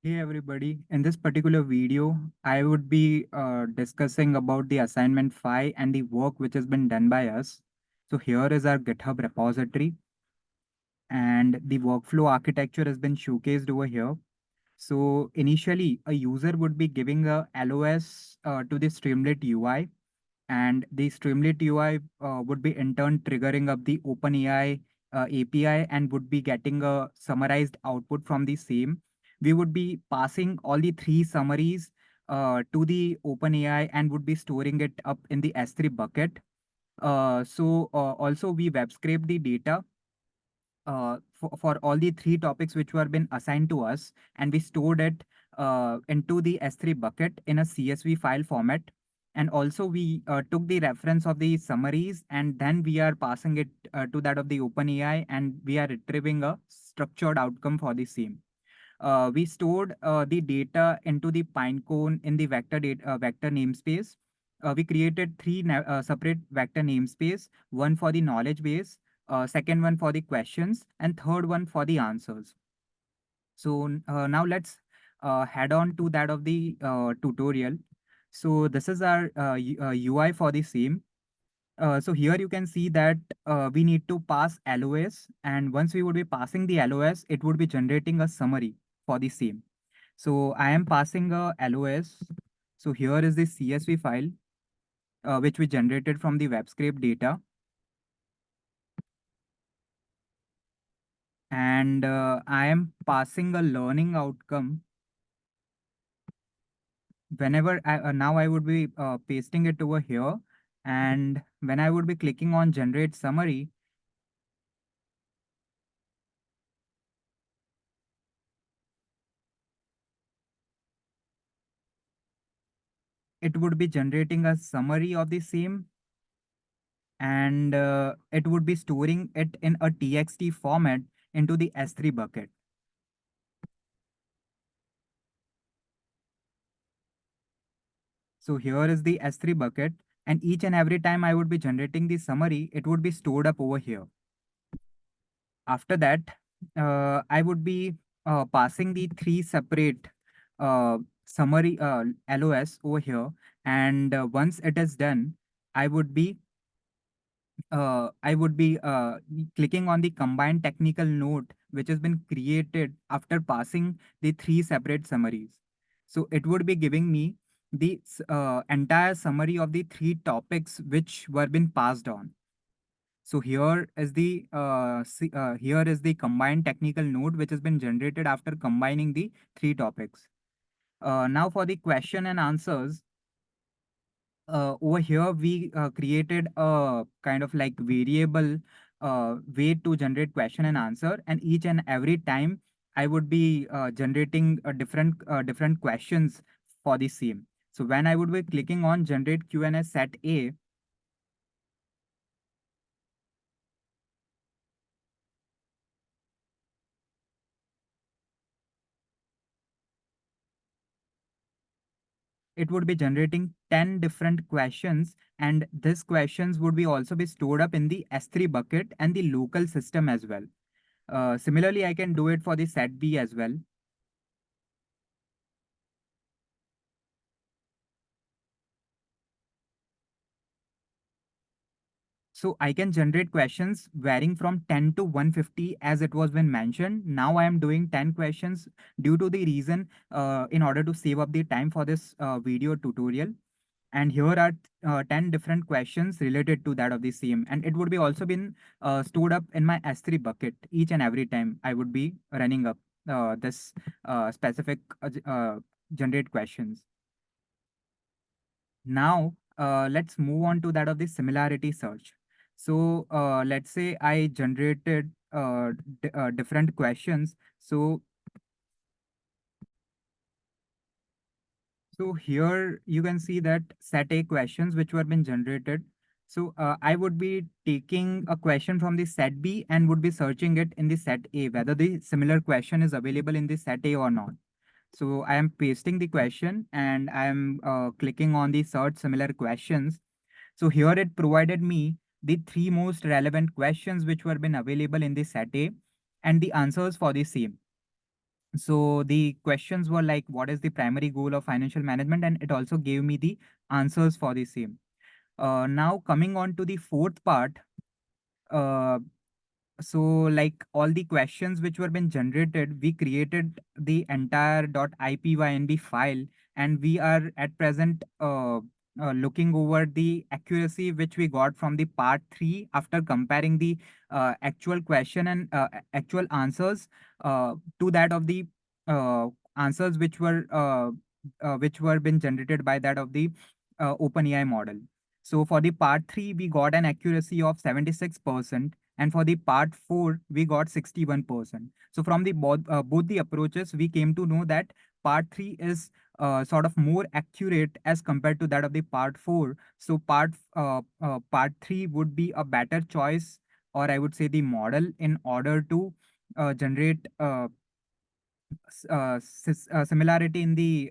Hey everybody, in this particular video, I would be discussing about the assignment 5 and the work which has been done by us. So here is our GitHub repository and the workflow architecture has been showcased over here. So initially, a user would be giving a LOS to the Streamlit UI, and the Streamlit UI would be in turn triggering up the OpenAI API and would be getting a summarized output from the same. We would be passing all the three summaries to the OpenAI and would be storing it up in the S3 bucket. Also we web scrape the data for all the three topics which were been assigned to us, and we stored it into the S3 bucket in a CSV file format. And also we took the reference of the summaries and then we are passing it to that of the OpenAI and we are retrieving a structured outcome for the same. We stored the data into the Pinecone in the vector namespace. We created three separate vector namespace, one for the knowledge base, second one for the questions, and third one for the answers. So now let's head on to that of the tutorial. So this is our UI for the same. So here you can see that we need to pass LOS, and once we would be passing the LOS, it would be generating a summary for the same. So I am passing a LOS. So here is the CSV file which we generated from the web scrape data. And I am passing a learning outcome. Now I would be pasting it over here. And when I would be clicking on generate summary, it would be generating a summary of the same, and it would be storing it in a txt format into the S3 bucket. So here is the S3 bucket, and each and every time I would be generating the summary, it would be stored up over here. After that, I would be passing the three separate summary LOS over here, and once it is done, I would be clicking on the combined technical note, which has been created after passing the three separate summaries. So it would be giving me the entire summary of the three topics which were been passed on. So here is the combined technical note which has been generated after combining the three topics. Now for the question and answers, over here we created a kind of like variable way to generate question and answer, and each and every time I would be generating a different questions for the same. So when I would be clicking on generate Q&A set A, it would be generating 10 different questions, and these questions would be also be stored up in the S3 bucket and the local system as well. Similarly, I can do it for the set B as well. So I can generate questions varying from 10 to 150 as it was been mentioned. Now I am doing 10 questions due to the reason in order to save up the time for this video tutorial. And here are 10 different questions related to that of the same. And it would be also been stored up in my S3 bucket each and every time I would be running up this specific generate questions. Now, let's move on to that of the similarity search. So, let's say I generated different questions. So here you can see that set A questions which were been generated. So I would be taking a question from the set B and would be searching it in the set A, whether the similar question is available in the set A or not. So I am pasting the question and I am clicking on the search similar questions. So here it provided me the three most relevant questions which were been available in the set A and the answers for the same. So the questions were like, what is the primary goal of financial management? And it also gave me the answers for the same. Now coming on to the fourth part, uh, so like all the questions which were been generated, we created the entire .ipynb file, and we are at present looking over the accuracy which we got from the part 3 after comparing the actual question and actual answers to that of the uh, answers which were been generated by that of the OpenAI model. So for the part 3 we got an accuracy of 76%, and for the part 4 we got 61%. So from the both the approaches we came to know that part 3 is sort of more accurate as compared to that of the part 4. So part 3 would be a better choice, or I would say the model, in order to generate similarity in the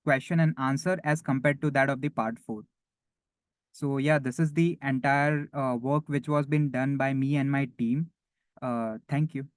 question and answer as compared to that of the part 4. So yeah, this is the entire work which was being done by me and my team. Thank you.